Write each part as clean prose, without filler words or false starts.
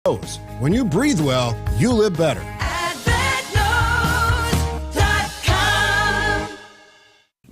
When you breathe well, you live better.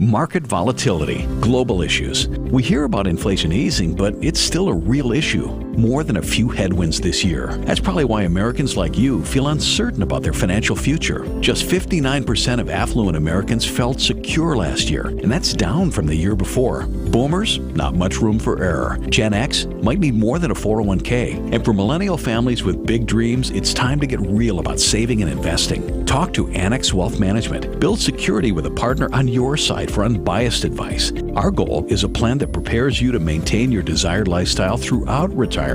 Market volatility, global issues. We hear about inflation easing, but it's still a real issue. More than a few headwinds this year. That's probably why Americans like you feel uncertain about their financial future. Just 59% of affluent Americans felt secure last year, and that's down from the year before. Boomers, not much room for error. Gen X might need more than a 401k. And for millennial families with big dreams, it's time to get real about saving and investing. Talk to Annex Wealth Management. Build security with a partner on your side for unbiased advice. Our goal is a plan that prepares you to maintain your desired lifestyle throughout retirement.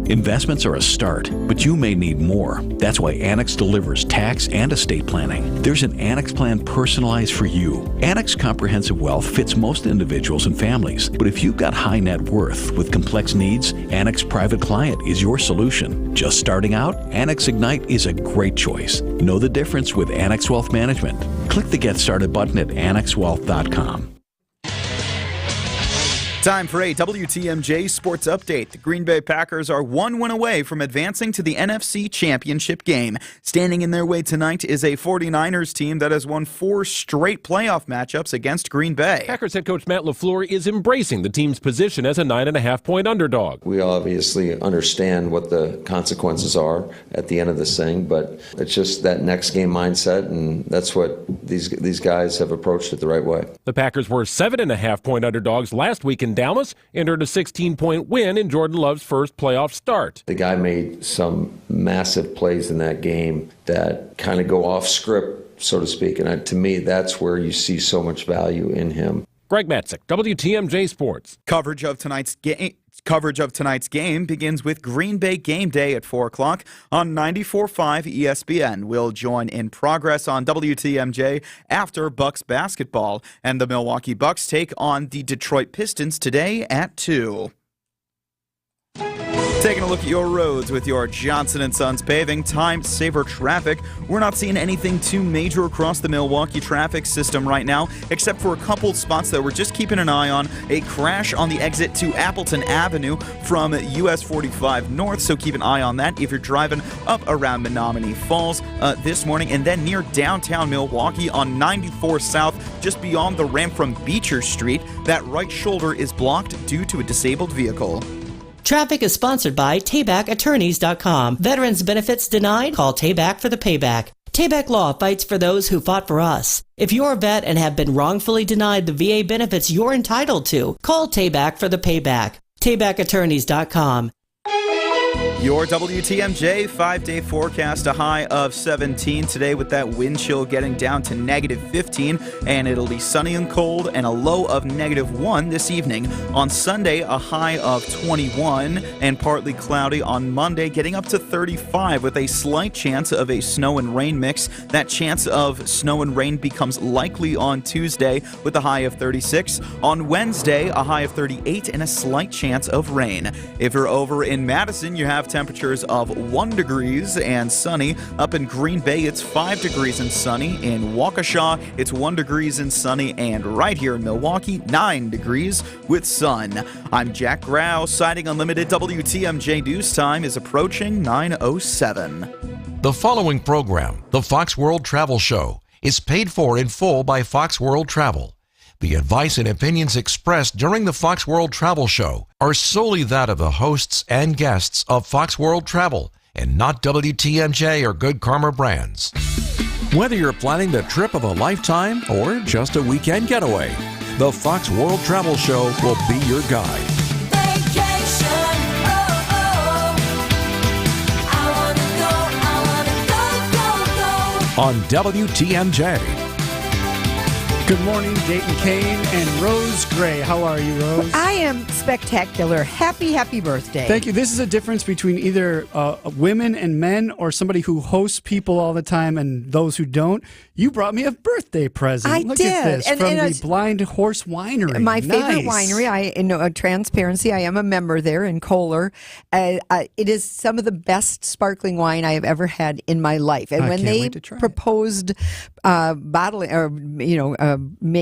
Investments are a start, but you may need more. That's why Annex delivers tax and estate planning. There's an Annex plan personalized for you. Annex Comprehensive Wealth fits most individuals and families, but if you've got high net worth with complex needs, Annex Private Client is your solution. Just starting out? Annex Ignite is a great choice. Know the difference with Annex Wealth Management. Click the Get Started button at annexwealth.com. Time for a WTMJ Sports Update. The Green Bay Packers are one win away from advancing to the NFC Championship game. Standing in their way tonight is a 49ers team that has won 4 straight playoff matchups against Green Bay. Packers head coach Matt LaFleur is embracing the team's position as a 9.5-point underdog. We obviously understand what the consequences are at the end of this thing, but it's just that next game mindset, and that's what these guys have approached it the right way. The Packers were 7.5-point underdogs last week in Dallas, entered a 16-point win in Jordan Love's first playoff start. The guy made some massive plays in that game that kind of go off script, so to speak, and to me, that's where you see so much value in him. Greg Matzik, WTMJ Sports. Coverage of tonight's game begins with Green Bay Game Day at 4 o'clock on 94.5 ESPN. We'll join in progress on WTMJ after Bucks basketball, and the Milwaukee Bucks take on the Detroit Pistons today at 2. Taking a look at your roads with your Johnson & Sons Paving Time Saver Traffic. We're not seeing anything too major across the Milwaukee traffic system right now, except for a couple spots that we're just keeping an eye on. A crash on the exit to Appleton Avenue from US 45 North, so keep an eye on that if you're driving up around Menominee Falls this morning. And then near downtown Milwaukee on 94 South, just beyond the ramp from Beecher Street, that right shoulder is blocked due to a disabled vehicle. Traffic is sponsored by TaybackAttorneys.com. Veterans benefits denied? Call Tayback for the payback. Tayback Law fights for those who fought for us. If you're a vet and have been wrongfully denied the VA benefits you're entitled to, call Tayback for the payback. TaybackAttorneys.com. Your WTMJ 5-day forecast, a high of 17 today with that wind chill getting down to negative 15, and it'll be sunny and cold and a low of negative 1 this evening. On Sunday, a high of 21 and partly cloudy. On Monday, getting up to 35 with a slight chance of a snow and rain mix. That chance of snow and rain becomes likely on Tuesday with a high of 36. On Wednesday, a high of 38 and a slight chance of rain. If you're over in Madison, you have temperatures of 1 degrees and sunny. Up in Green Bay, it's 5 degrees and sunny. In Waukesha, it's 1 degrees and sunny. And right here in Milwaukee, 9 degrees with sun. I'm Jack Grau, citing Unlimited. WTMJ News Time is approaching 9:07. The following program, the Fox World Travel Show, is paid for in full by Fox World Travel. The advice and opinions expressed during the Fox World Travel Show are solely that of the hosts and guests of Fox World Travel and not WTMJ or Good Karma brands. Whether you're planning the trip of a lifetime or just a weekend getaway, the Fox World Travel Show will be your guide. Vacation, I wanna go, On WTMJ. Good morning, Dayton Kane and Rose Gray. How are you, Rose? I am spectacular. Happy birthday. Thank you. This is a difference between either women and men or somebody who hosts people all the time and those who don't. You brought me a birthday present. I Look did. at this And from it the was Blind Horse Winery. my favorite Nice. winery. Transparency. I am a member there in Kohler. It is some of the best sparkling wine I have ever had in my life. And I when can't they wait to try it. proposed bottling or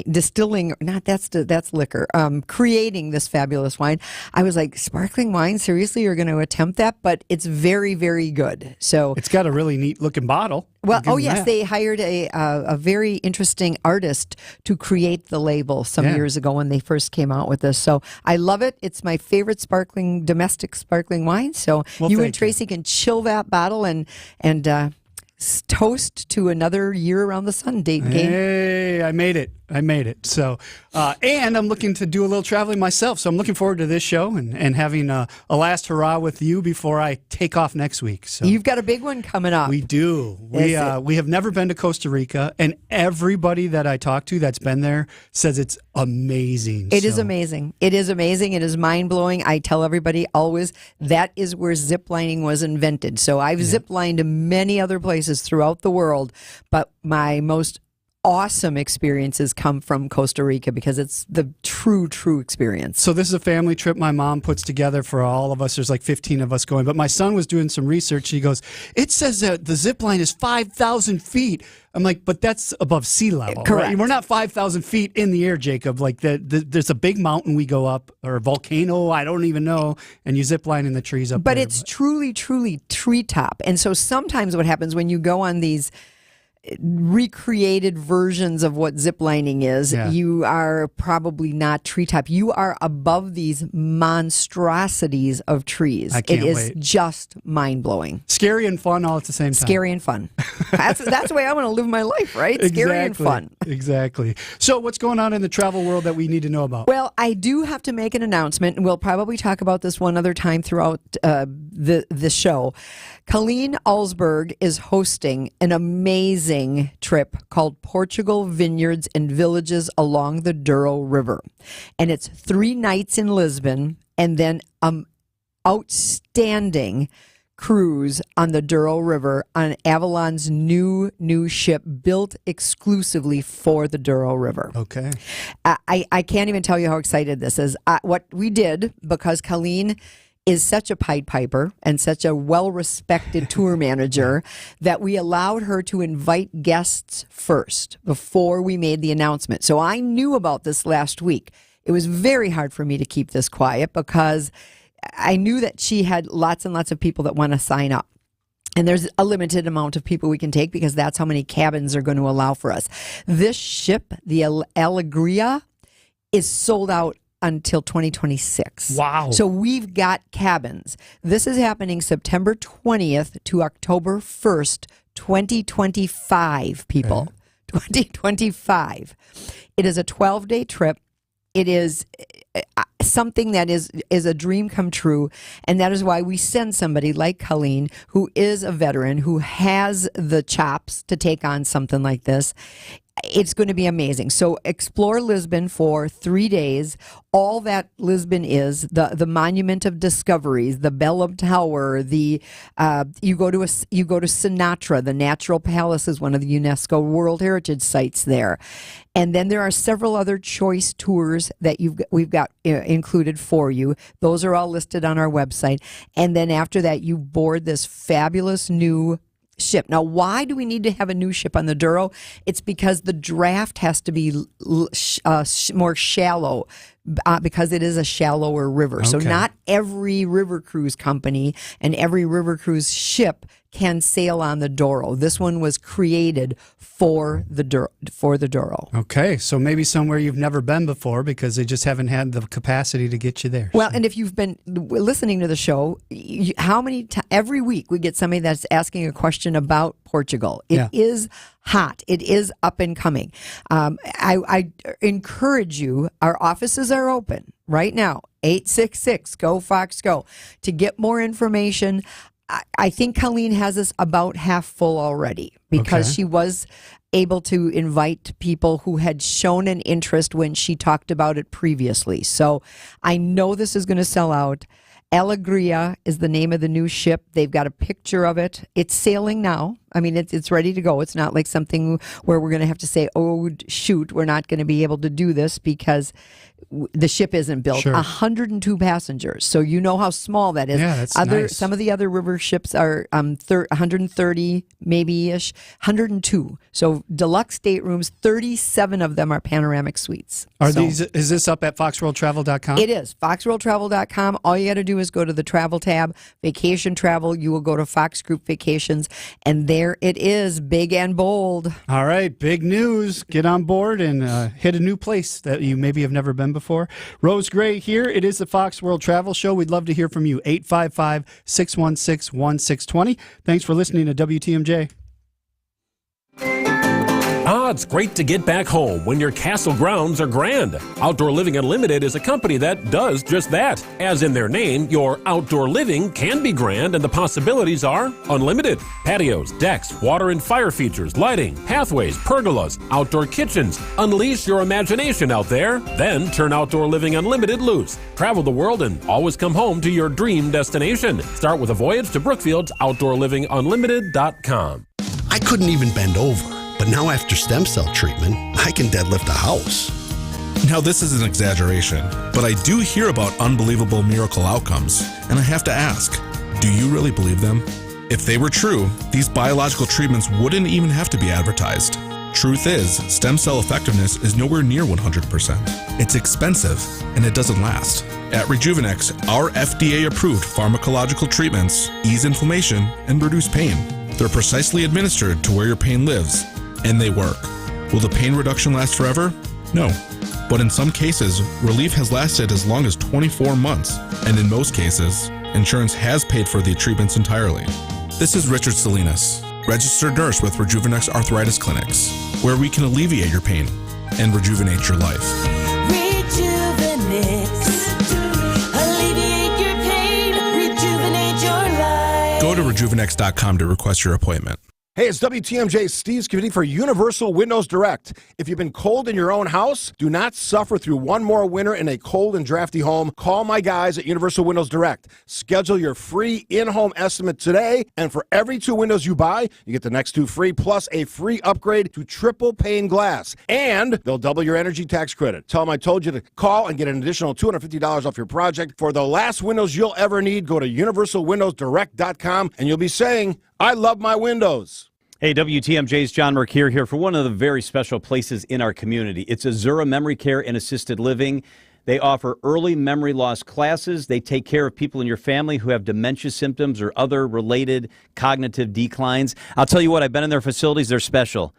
distilling, not that's liquor, creating this fabulous wine. I was like, sparkling wine? Seriously, you're going to attempt that? But it's very, very good. So It's got a really neat looking bottle. well, I'll give oh them yes, that. they hired a very interesting artist to create the label some years ago when they first came out with this. So I love it. It's my favorite domestic sparkling wine. So Well, you thank and Tracy can chill that bottle and toast to another year around the sun date game. Hey, I made it. So, and I'm looking to do a little traveling myself. So I'm looking forward to this show and having a last hurrah with you before I take off next week. So You've got a big one coming up. we do. We have never been to Costa Rica, and everybody that I talk to that's been there says it's amazing. It is amazing. It is amazing. It is mind blowing. I tell everybody always that is where zip lining was invented. So I've zip lined to many other places throughout the world, but my most awesome experiences come from Costa Rica because it's the true experience. So this is a family trip my mom puts together for all of us. There's like 15 of us going. But my son was doing some research. He goes, it says that the zip line is 5,000 feet. I'm like, but that's above sea level. Correct. Right? We're not 5,000 feet in the air, Jacob. Like there's a big mountain we go up, or a volcano, I don't even know, and you zip line in the trees up But there. it's truly treetop. And so sometimes what happens when you go on these recreated versions of what ziplining is, you are probably not treetop. You are above these monstrosities of trees. I can't it is wait. just mind blowing. Scary and fun all at the same time. Scary and fun. That's the way I want to live my life, right? Scary and fun. Exactly. So what's going on in the travel world that we need to know about? Well, I do have to make an announcement, and we'll probably talk about this one other time throughout the show. Colleen Alsberg is hosting an amazing trip called Portugal Vineyards and Villages Along the Douro River. And it's 3 nights in Lisbon and then outstanding cruise on the Douro River on Avalon's new ship built exclusively for the Douro River. Okay. I can't even tell you how excited this is. What we did, because Colleen is such a Pied Piper and such a well-respected tour manager, that we allowed her to invite guests first before we made the announcement. So I knew about this last week. It was very hard for me to keep this quiet because I knew that she had lots and lots of people that want to sign up. And there's a limited amount of people we can take because that's how many cabins are going to allow for us. This ship, the Alegria, is sold out until 2026. Wow. So we've got cabins. This is happening September 20th to October 1st, 2025, people. 2025. It is a 12-day trip. It is something that is a dream come true, and that is why we send somebody like Colleen, who is a veteran, who has the chops to take on something like this. It's going to be amazing. So explore Lisbon for 3 days. All that Lisbon is, the Monument of Discoveries, the Bellum Tower, you go to Sinatra. The Natural Palace is one of the UNESCO World Heritage Sites there. And then there are several other choice tours that we've got included for you. Those are all listed on our website. And then after that, you board this fabulous new ship. Now, why do we need to have a new ship on the Douro? It's because the draft has to be more shallow because it is a shallower river. So not every river cruise company and every river cruise ship can sail on the Douro. This one was created for the Douro. Okay, so maybe somewhere you've never been before because they just haven't had the capacity to get you there. Well, and if you've been listening to the show, every week we get somebody that's asking a question about Portugal. It is hot. It is up and coming. I encourage you, our offices are open right now, 866-GO-FOX-GO, to get more information. I think Colleen has us about half full already because she was able to invite people who had shown an interest when she talked about it previously. So I know this is going to sell out. Alegria is the name of the new ship. They've got a picture of it. It's sailing now. I mean, it's ready to go. It's not like something where we're going to have to say, oh, shoot, we're not going to be able to do this because the ship isn't built. Sure. 102 passengers. So you know how small that is. Yeah, that's nice. Some of the other river ships are 130, maybe-ish, 102. So deluxe staterooms, 37 of them are panoramic suites. Is this up at foxworldtravel.com? It is. foxworldtravel.com. All you got to do is go to the travel tab, vacation travel. You will go to Fox Group Vacations, and there it is, big and bold. All right, big news. Get on board and hit a new place that you maybe have never been before. Rose Gray here. It is the Fox World Travel Show. We'd love to hear from you. 855-616-1620. Thanks for listening to WTMJ. It's great to get back home when your castle grounds are grand. Outdoor Living Unlimited is a company that does just that. As in their name, your outdoor living can be grand and the possibilities are unlimited. Patios, decks, water and fire features, lighting, pathways, pergolas, outdoor kitchens. Unleash your imagination out there, then turn Outdoor Living Unlimited loose. Travel the world and always come home to your dream destination. Start with a voyage to Brookfield's OutdoorLivingUnlimited.com. I couldn't even bend over. But now after stem cell treatment, I can deadlift a house. Now this is an exaggeration, but I do hear about unbelievable miracle outcomes, and I have to ask, do you really believe them? If they were true, these biological treatments wouldn't even have to be advertised. Truth is, stem cell effectiveness is nowhere near 100%. It's expensive, and it doesn't last. At Rejuvenex, our FDA-approved pharmacological treatments ease inflammation and reduce pain. They're precisely administered to where your pain lives, and they work. Will the pain reduction last forever? No. But in some cases, relief has lasted as long as 24 months, and in most cases, insurance has paid for the treatments entirely. This is Richard Salinas, registered nurse with Rejuvenex Arthritis Clinics, where we can alleviate your pain and rejuvenate your life. Rejuvenex. Alleviate your pain. Rejuvenate your life. Go to rejuvenex.com to request your appointment. Hey, it's WTMJ Steve Scavini for Universal Windows Direct. If you've been cold in your own house, do not suffer through one more winter in a cold and drafty home. Call my guys at Universal Windows Direct. Schedule your free in-home estimate today, and for every 2 windows you buy, you get the next 2 free, plus a free upgrade to triple pane glass. And they'll double your energy tax credit. Tell them I told you to call and get an additional $250 off your project. For the last windows you'll ever need, go to universalwindowsdirect.com, and you'll be saying, I love my windows. Hey, WTMJ's John Mercure here for one of the very special places in our community. It's Azura Memory Care and Assisted Living. They offer early memory loss classes. They take care of people in your family who have dementia symptoms or other related cognitive declines. I'll tell you what, I've been in their facilities. They're special.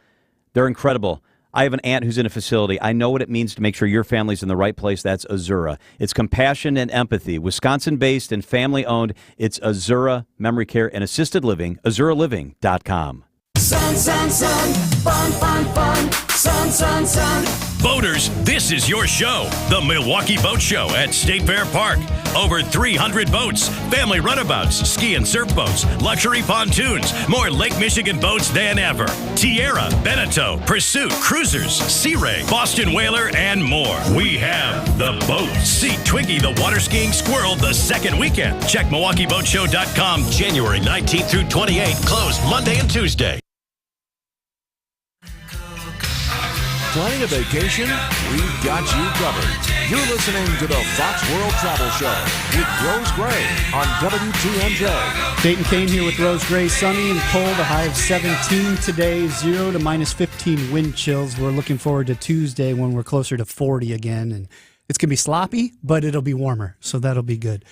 They're incredible. I have an aunt who's in a facility. I know what it means to make sure your family's in the right place. That's Azura. It's compassion and empathy. Wisconsin-based and family-owned. It's Azura Memory Care and Assisted Living, AzuraLiving.com. Sun, sun, sun, fun, fun, fun, sun, sun, sun. Boaters, this is your show, the Milwaukee Boat Show at State Fair Park. Over 300 boats, family runabouts, ski and surf boats, luxury pontoons, more Lake Michigan boats than ever. Tierra, Beneteau, Pursuit, Cruisers, Sea Ray, Boston Whaler, and more. We have the boat. See Twiggy the water skiing squirrel the second weekend. Check MilwaukeeBoatShow.com January 19th through 28th. Closed Monday and Tuesday. Planning a vacation? We've got you covered. You're listening to the Fox World Travel Show with Rose Gray on WTMJ. Dayton Kane here with Rose Gray. Sunny and cold, a high of 17 today, 0 to minus 15 wind chills. We're looking forward to Tuesday when we're closer to 40 again, and it's going to be sloppy, but it'll be warmer, so that'll be good.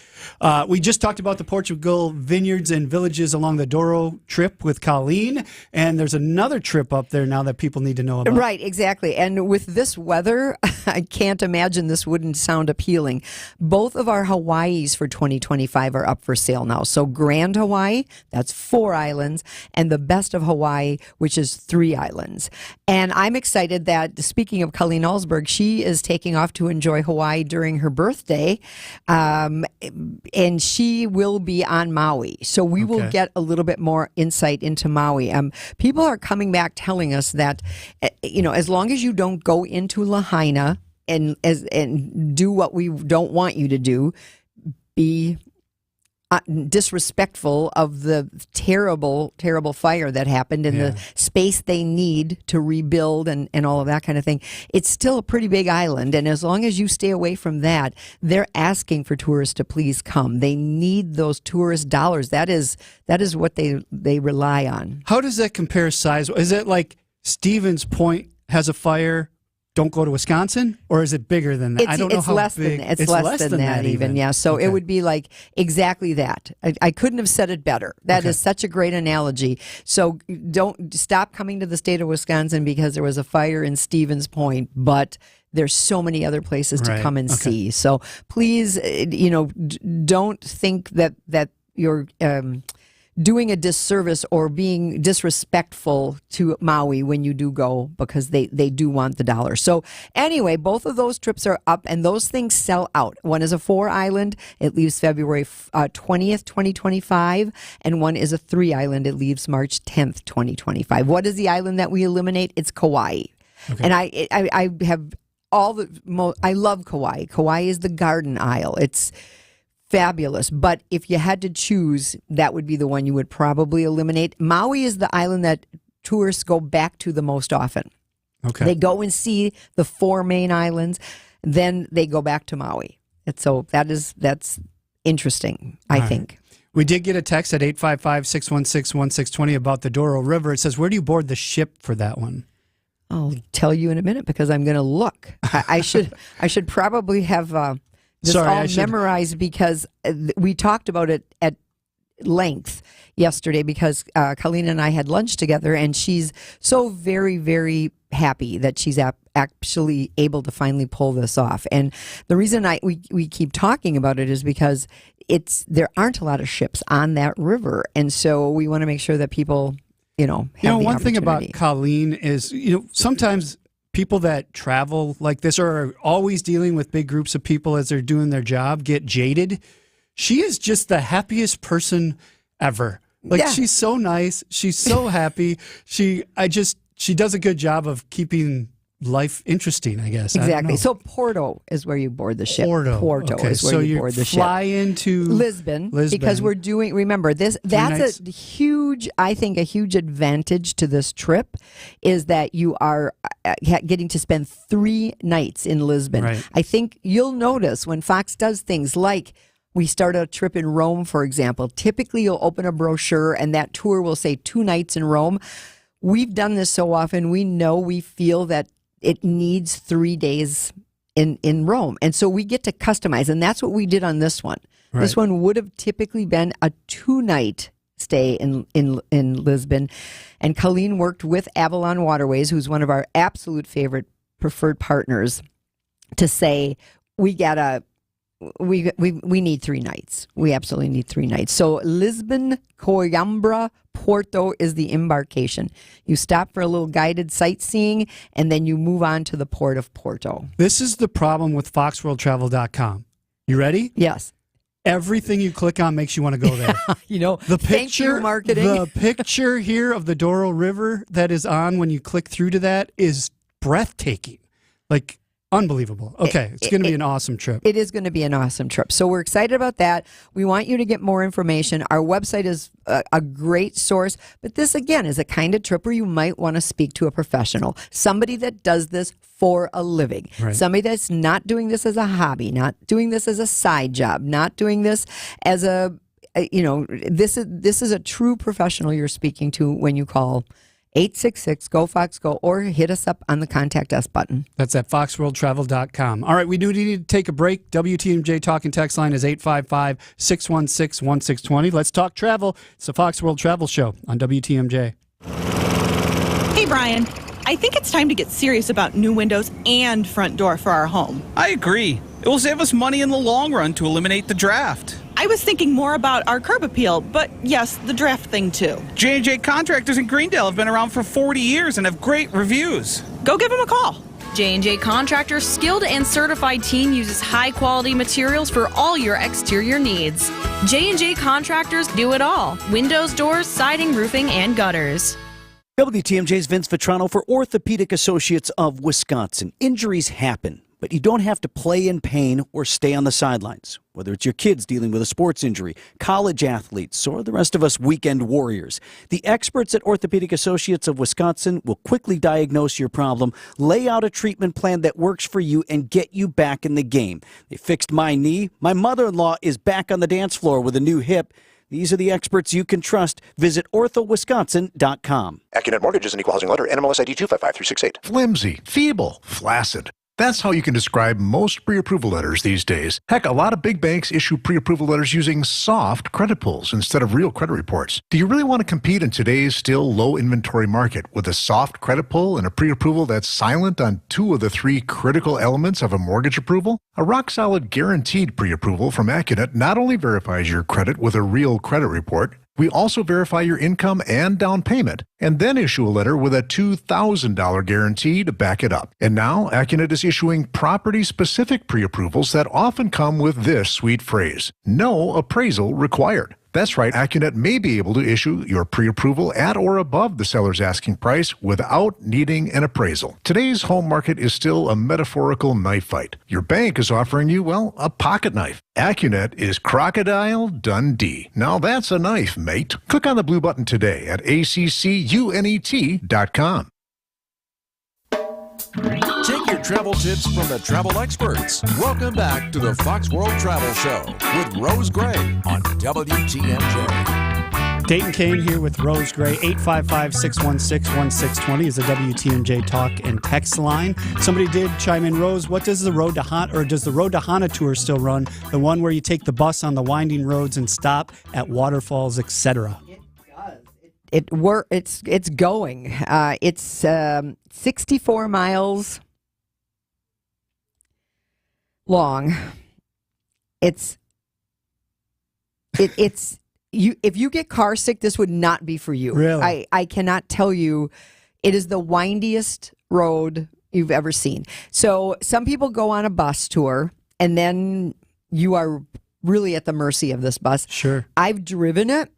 We just talked about the Portugal vineyards and villages along the Douro trip with Colleen, and there's another trip up there now that people need to know about. Right, exactly. And with this weather, I can't imagine this wouldn't sound appealing. Both of our Hawaiis for 2025 are up for sale now. So Grand Hawaii, that's 4 islands, and the Best of Hawaii, which is 3 islands. And I'm excited that, speaking of Colleen Alsberg, she is taking off to enjoy Hawaii during her birthday, and she will be on Maui. So we will get a little bit more insight into Maui. People are coming back telling us that, as long as you don't go into Lahaina and do what we don't want you to do, be disrespectful of the terrible, terrible fire that happened and the space they need to rebuild and all of that kind of thing. It's still a pretty big island, and as long as you stay away from that, they're asking for tourists to please come. They need those tourist dollars. That is what they rely on. How does that compare size? Is it like Stevens Point has a fire? Don't go to Wisconsin, or is it bigger than that? I don't know how big. It's less than that even. Yeah, so Okay. it would be like exactly that. I couldn't have said it better. That is such a great analogy. So don't stop coming to the state of Wisconsin because there was a fire in Stevens Point, but there's so many other places to come and see. So please, don't think that you're doing a disservice or being disrespectful to Maui when you do go, because they do want the dollar. So anyway, both of those trips are up and those things sell out. One is a 4-island. It leaves February 20th, 2025. And one is a 3-island. It leaves March 10th, 2025. What is the island that we eliminate? It's Kauai. Okay. And I have I love Kauai. Kauai is the Garden Isle. It's fabulous. But if you had to choose, that would be the one you would probably eliminate. Maui is the island that tourists go back to the most often. Okay. They go and see the 4 main islands, then they go back to Maui. And so that's interesting, I think. We did get a text at 855-616-1620 about the Doro River. It says, where do you board the ship for that one? I'll tell you in a minute because I'm going to look. I should probably have this memorized because we talked about it at length yesterday because Colleen and I had lunch together, and she's so very, very happy that she's actually able to finally pull this off. And the reason we keep talking about it is because there aren't a lot of ships on that river, and so we want to make sure that people have one thing about Colleen is sometimes people that travel like this or are always dealing with big groups of people as they're doing their job get jaded. She is just the happiest person ever. She's so nice. She's so happy. She does a good job of keeping life interesting, I guess. Exactly. So Porto is where you board the ship. Porto okay. is where you board the ship. Fly into Lisbon because we're doing, remember this, that's a huge advantage to this trip is that you are getting to spend 3 nights in Lisbon. Right. I think you'll notice when Fox does things like we start a trip in Rome, for example, typically you'll open a brochure and that tour will say 2 nights in Rome. We've done this so often, we feel that it needs 3 days in Rome. And so we get to customize. And that's what we did on this one. Right. This one would have typically been a 2-night stay in Lisbon. And Colleen worked with Avalon Waterways, who's one of our absolute favorite preferred partners, to say, we need 3 nights. We absolutely need 3 nights. So Lisbon, Coimbra, Porto is the embarkation. You stop for a little guided sightseeing, and then you move on to the port of Porto. This is the problem with foxworldtravel.com. You ready? Yes. Everything you click on makes you want to go there. The thank you, marketing. The picture here of the Doro River that is on when you click through to that is breathtaking. Unbelievable. Okay, it's going to be an awesome trip. It is going to be an awesome trip. So we're excited about that. We want you to get more information. Our website is a great source, but this, again, is a kind of trip where you might want to speak to a professional, somebody that does this for a living, somebody that's not doing this as a hobby, not doing this as a side job, not doing this as this is a true professional you're speaking to when you call 866-GO-FOX-GO or hit us up on the Contact Us button. That's at foxworldtravel.com. All right, we do need to take a break. WTMJ talking text line is 855-616-1620. Let's talk travel. It's the Fox World Travel Show on WTMJ. Hey, Brian. I think it's time to get serious about new windows and front door for our home. I agree. It will save us money in the long run to eliminate the draft. I was thinking more about our curb appeal, but yes, the draft thing too. J&J Contractors in Greendale have been around for 40 years and have great reviews. Go give them a call. J&J Contractors' skilled and certified team uses high-quality materials for all your exterior needs. J&J Contractors do it all. Windows, doors, siding, roofing, and gutters. WTMJ's Vince Vitrano for Orthopedic Associates of Wisconsin. Injuries happen. But you don't have to play in pain or stay on the sidelines. Whether it's your kids dealing with a sports injury, college athletes, or the rest of us weekend warriors, the experts at Orthopedic Associates of Wisconsin will quickly diagnose your problem, lay out a treatment plan that works for you, and get you back in the game. They fixed my knee. My mother-in-law is back on the dance floor with a new hip. These are the experts you can trust. Visit orthowisconsin.com. AccuNet Mortgage is an equal housing lender. NMLS ID 255368. Flimsy, feeble, flaccid. That's how you can describe most pre-approval letters these days. Heck, a lot of big banks issue pre-approval letters using soft credit pulls instead of real credit reports. Do you really want to compete in today's still low inventory market with a soft credit pull and a pre-approval that's silent on 2 of the 3 critical elements of a mortgage approval? A rock-solid guaranteed pre-approval from AccuNet not only verifies your credit with a real credit report, we also verify your income and down payment, and then issue a letter with a $2,000 guarantee to back it up. And now, AccuNet is issuing property-specific pre-approvals that often come with this sweet phrase: no appraisal required. That's right, AccuNet may be able to issue your pre-approval at or above the seller's asking price without needing an appraisal. Today's home market is still a metaphorical knife fight. Your bank is offering you, well, a pocket knife. AccuNet is Crocodile Dundee. Now that's a knife, mate. Click on the blue button today at accunet.com. Take your travel tips from the travel experts. Welcome back to the Fox World Travel Show with Rose Gray on WTMJ. Dayton Kane here with Rose Gray. 855-616-1620 is the WTMJ talk and text line. Somebody did chime in. Rose, what does the Road to Hana, or does the Road to Hana tour still run? The one where you take the bus on the winding roads and stop at waterfalls, etc. It's going. It's 64 miles long. It's you. If you get car sick, this would not be for you. Really? I cannot tell you. It is the windiest road you've ever seen. So some people go on a bus tour, and then you are really at the mercy of this bus. Sure. I've driven it.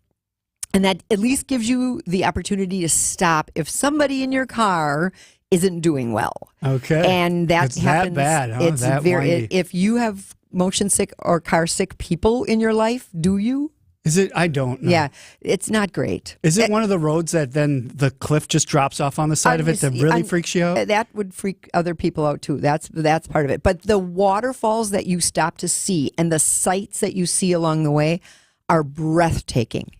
And that at least gives you the opportunity to stop if somebody in your car isn't doing well. Okay. And that it's happens. That bad, huh? It's that very. If you have motion sick or car sick people in your life, do you? Is it? I don't know. Yeah, it's not great. Is it one of the roads that then the cliff just drops off on the side of it that really freaks you out? That would freak other people out too. That's part of it. But the waterfalls that you stop to see and the sights that you see along the way are breathtaking.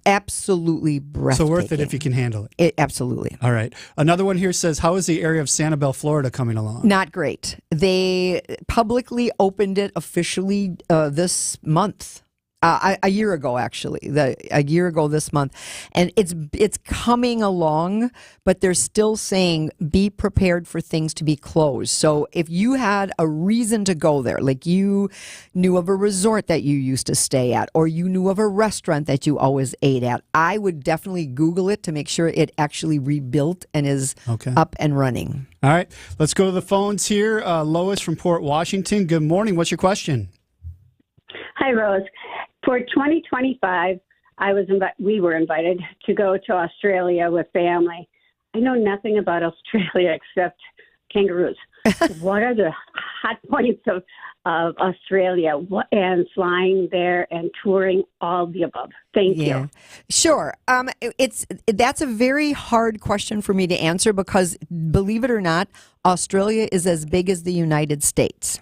Absolutely breathtaking. So worth it if you can handle it. Absolutely. All right. Another one here says, how is the area of Sanibel, Florida coming along? Not great. They publicly opened it officially this month. A year ago, actually, a year ago this month, and it's coming along, but they're still saying be prepared for things to be closed. So if you had a reason to go there, like you knew of a resort that you used to stay at, or you knew of a restaurant that you always ate at, I would definitely Google it to make sure it actually rebuilt and is up and running. All right, let's go to the phones here. Lois from Port Washington. Good morning. What's your question? Hi, Rose. For 2025, we were invited to go to Australia with family. I know nothing about Australia except kangaroos. What are the hot points of Australia and flying there and touring, all the above? Thank you. Sure. That's a very hard question for me to answer because, believe it or not, Australia is as big as the United States.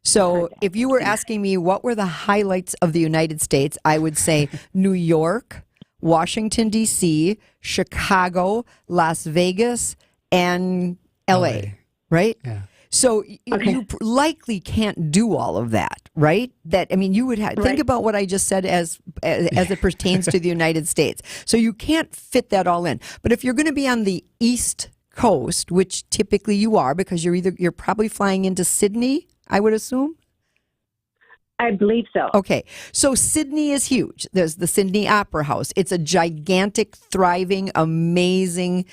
So if you were asking me what were the highlights of the United States, I would say New York, Washington, D.C., Chicago, Las Vegas, and L.A., right? Yeah. So you likely can't do all of that, right? You would think about what I just said as it pertains to the United States. So you can't fit that all in. But if you're going to be on the East Coast, which typically you are, because you're probably flying into Sydney, I would assume? I believe so. Okay. So Sydney is huge. There's the Sydney Opera House. It's a gigantic, thriving, amazing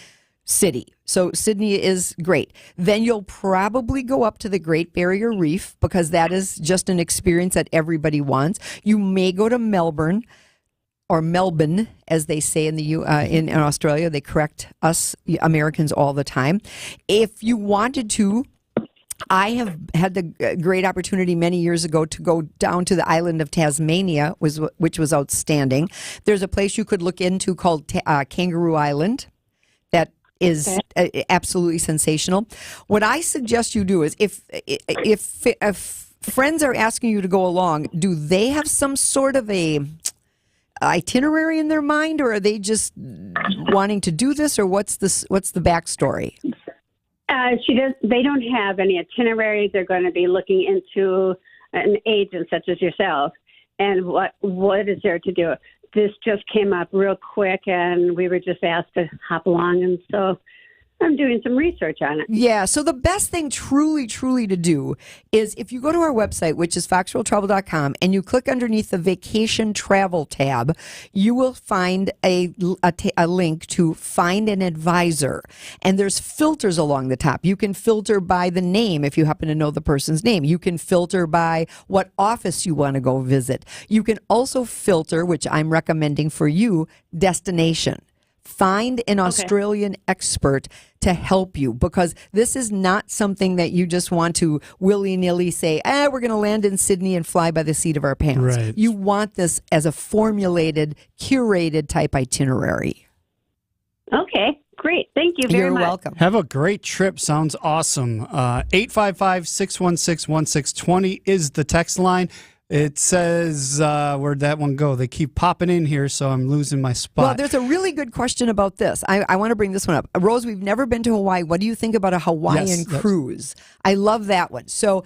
city. So Sydney is great. Then you'll probably go up to the Great Barrier Reef because that is just an experience that everybody wants. You may go to Melbourne or Melbourne, as they say in in Australia. They correct us Americans all the time. If you wanted to, I have had the great opportunity many years ago to go down to the island of Tasmania, which was outstanding. There's a place you could look into called Kangaroo Island that is absolutely sensational. What I suggest you do is if friends are asking you to go along, do they have some sort of a itinerary in their mind, or are they just wanting to do this, or what's the backstory? They don't have any itinerary. They're going to be looking into an agent such as yourself. And what is there to do? This just came up real quick, and we were just asked to hop along, and so I'm doing some research on it. Yeah, so the best thing truly to do is if you go to our website, which is foxworldtravel.com, and you click underneath the vacation travel tab, you will find a link to find an advisor. And there's filters along the top. You can filter by the name if you happen to know the person's name. You can filter by what office you want to go visit. You can also filter, which I'm recommending for you, destination. Find an Australian expert to help you, because this is not something that you just want to willy-nilly say, we're going to land in Sydney and fly by the seat of our pants. Right. You want this as a formulated, curated type itinerary. Okay, great. Thank you very much. You're welcome. Have a great trip. Sounds awesome. 855-616-1620 is the text line. It says, where'd that one go? They keep popping in here, so I'm losing my spot. Well, there's a really good question about this. I want to bring this one up. Rose, we've never been to Hawaii. What do you think about a Hawaiian cruise? I love that one. So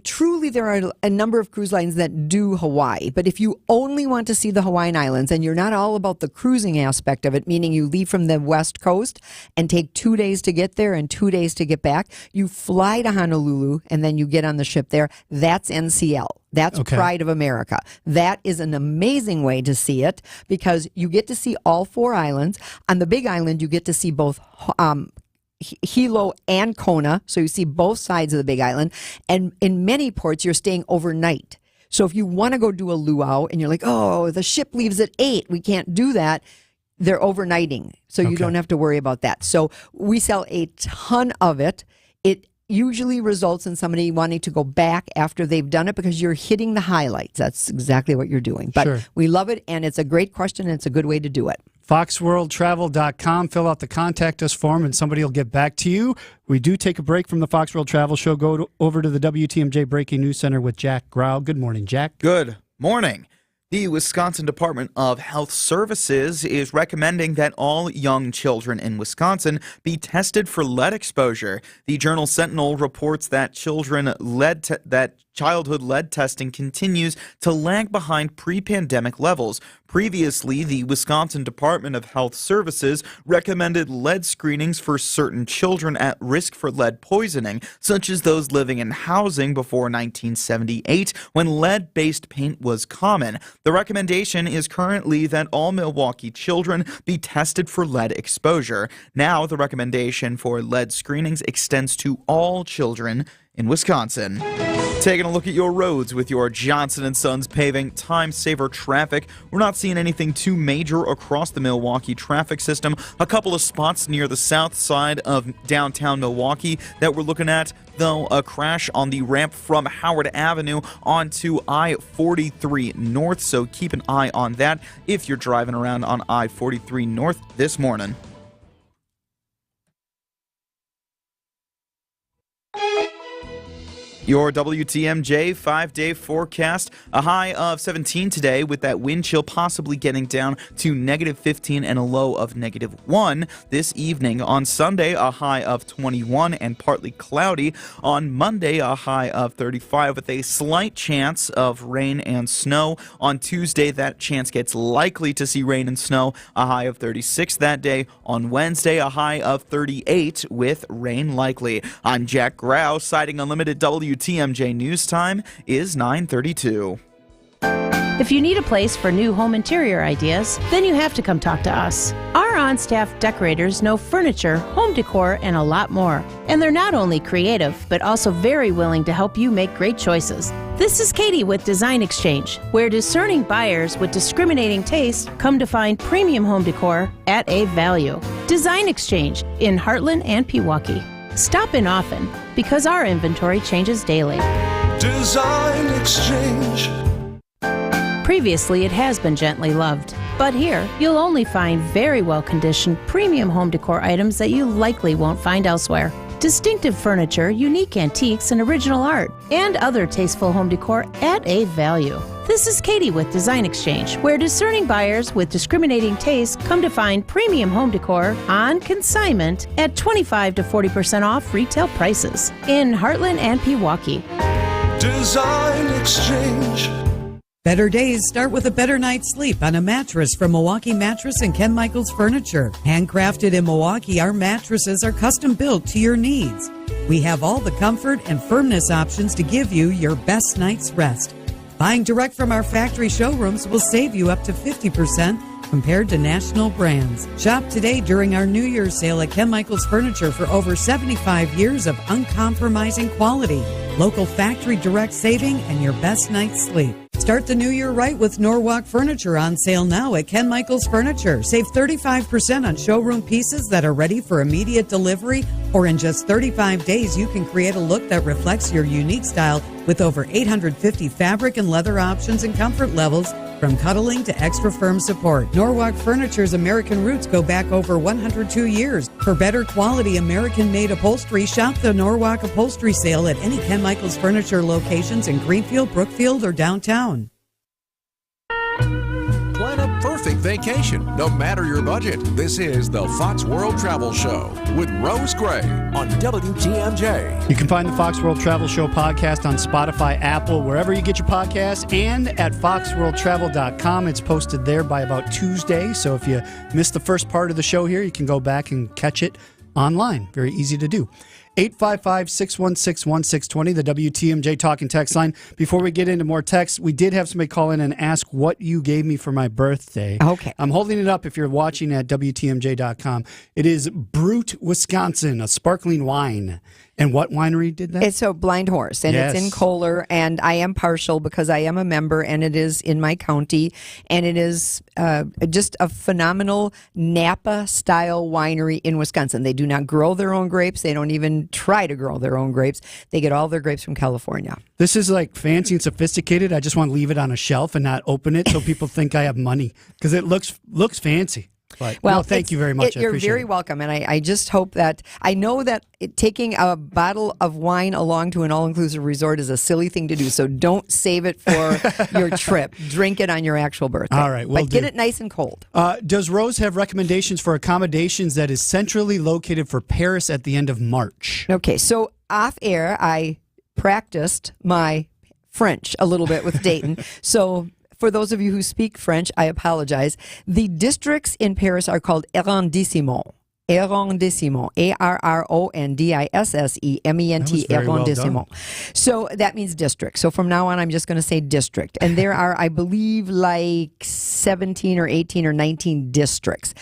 truly, there are a number of cruise lines that do Hawaii. But if you only want to see the Hawaiian Islands and you're not all about the cruising aspect of it, meaning you leave from the West Coast and take 2 days to get there and 2 days to get back, you fly to Honolulu and then you get on the ship there. That's NCL. That's Pride of America. That is an amazing way to see it because you get to see all 4 islands. On the Big Island, you get to see both Hilo and Kona, so you see both sides of the Big Island. And in many ports, you're staying overnight. So if you want to go do a luau and you're like, oh, the ship leaves at 8, we can't do that. They're overnighting, so you don't have to worry about that. So we sell a ton of it. It usually results in somebody wanting to go back after they've done it because you're hitting the highlights. That's exactly what you're doing. But we love it, and it's a great question, and it's a good way to do it. FoxWorldTravel.com. Fill out the contact us form, and somebody will get back to you. We do take a break from the Fox World Travel Show. Over to the WTMJ Breaking News Center with Jack Grau. Good morning, Jack. Good morning. The Wisconsin Department of Health Services is recommending that all young children in Wisconsin be tested for lead exposure. The Journal Sentinel reports that childhood lead testing continues to lag behind pre-pandemic levels. Previously, the Wisconsin Department of Health Services recommended lead screenings for certain children at risk for lead poisoning, such as those living in housing before 1978, when lead-based paint was common. The recommendation is currently that all Milwaukee children be tested for lead exposure. Now, the recommendation for lead screenings extends to all children in Wisconsin. Taking a look at your roads with your Johnson & Sons Paving Time Saver Traffic. We're not seeing anything too major across the Milwaukee traffic system. A couple of spots near the south side of downtown Milwaukee that we're looking at, though a crash on the ramp from Howard Avenue onto I-43 North, so keep an eye on that if you're driving around on I-43 North this morning. Your WTMJ 5-day forecast, a high of 17 today with that wind chill possibly getting down to -15 and a low of -1 this evening. On Sunday, a high of 21 and partly cloudy. On Monday, a high of 35 with a slight chance of rain and snow. On Tuesday, that chance gets likely to see rain and snow, a high of 36 that day. On Wednesday, a high of 38 with rain likely. I'm Jack Grau, citing Unlimited WTMJ News Time is 9:32. If you need a place for new home interior ideas, then you have to come talk to us. Our on-staff decorators know furniture, home decor, and a lot more. And they're not only creative, but also very willing to help you make great choices. This is Katie with Design Exchange, where discerning buyers with discriminating taste come to find premium home decor at a value. Design Exchange in Heartland and Pewaukee. Stop in often. because our inventory changes daily. Design Exchange. Previously, it has been gently loved. But here, you'll only find very well-conditioned premium home decor items that you likely won't find elsewhere. Distinctive furniture, unique antiques, and original art, and other tasteful home decor at a value. This is Katie with Design Exchange, where discerning buyers with discriminating tastes come to find premium home decor on consignment at 25 to 40% off retail prices in Heartland and Pewaukee. Design Exchange. Better days start with a better night's sleep on a mattress from Milwaukee Mattress and Ken Michaels Furniture. Handcrafted in Milwaukee, our mattresses are custom built to your needs. We have all the comfort and firmness options to give you your best night's rest. Buying direct from our factory showrooms will save you up to 50% compared to national brands. Shop today during our New Year's sale at Ken Michaels Furniture for over 75 years of uncompromising quality, local factory direct saving, and your best night's sleep. Start the new year right with Norwalk Furniture on sale now at Ken Michaels Furniture. Save 35% on showroom pieces that are ready for immediate delivery, or in just 35 days, you can create a look that reflects your unique style with over 850 fabric and leather options and comfort levels, from cuddling to extra firm support. Norwalk Furniture's American roots go back over 102 years. For better quality American-made upholstery, shop the Norwalk Upholstery Sale at any Ken Michaels Furniture locations in Greenfield, Brookfield, or downtown. Plan a perfect vacation, no matter your budget. This is the Fox World Travel Show with Rose Gray on WTMJ. You can find the Fox World Travel Show podcast on Spotify, Apple, wherever you get your podcasts, and at foxworldtravel.com. It's posted there by about Tuesday, so if you missed the first part of the show here, you can go back and catch it online. Very easy to do. 855-616-1620, the WTMJ talking text line. Before we get into more texts, we did have somebody call in and ask what you gave me for my birthday. Okay. I'm holding it up if you're watching at WTMJ.com. It is Brute, Wisconsin, a sparkling wine. And what winery did that? It's a Blind Horse, and Yes. it's in Kohler, and I am partial because I am a member, and it is in my county, and it is just a phenomenal Napa-style winery in Wisconsin. They do not grow their own grapes. They don't even try to grow their own grapes. They get all their grapes from California. This is like fancy and sophisticated. I just want to leave it on a shelf and not open it so people think I have money because it looks fancy. But, well, no, thank you very much. I You're appreciate very it. welcome, and I just hope that I know that taking a bottle of wine along to an all-inclusive resort is a silly thing to do. So don't save it for your trip. Drink it on your actual birthday. All right, but get it nice and cold. Does Rose have recommendations for accommodations that is centrally located for Paris at the end of March? Okay, so off air, I practiced my French a little bit with Dayton. So for those of you who speak French, I apologize. The districts in Paris are called arrondissements. Arrondissement, Arrondissement, arrondissement. So that means district. So from now on, I'm just going to say district. And there are, I believe, like 17 or 18 or 19 districts.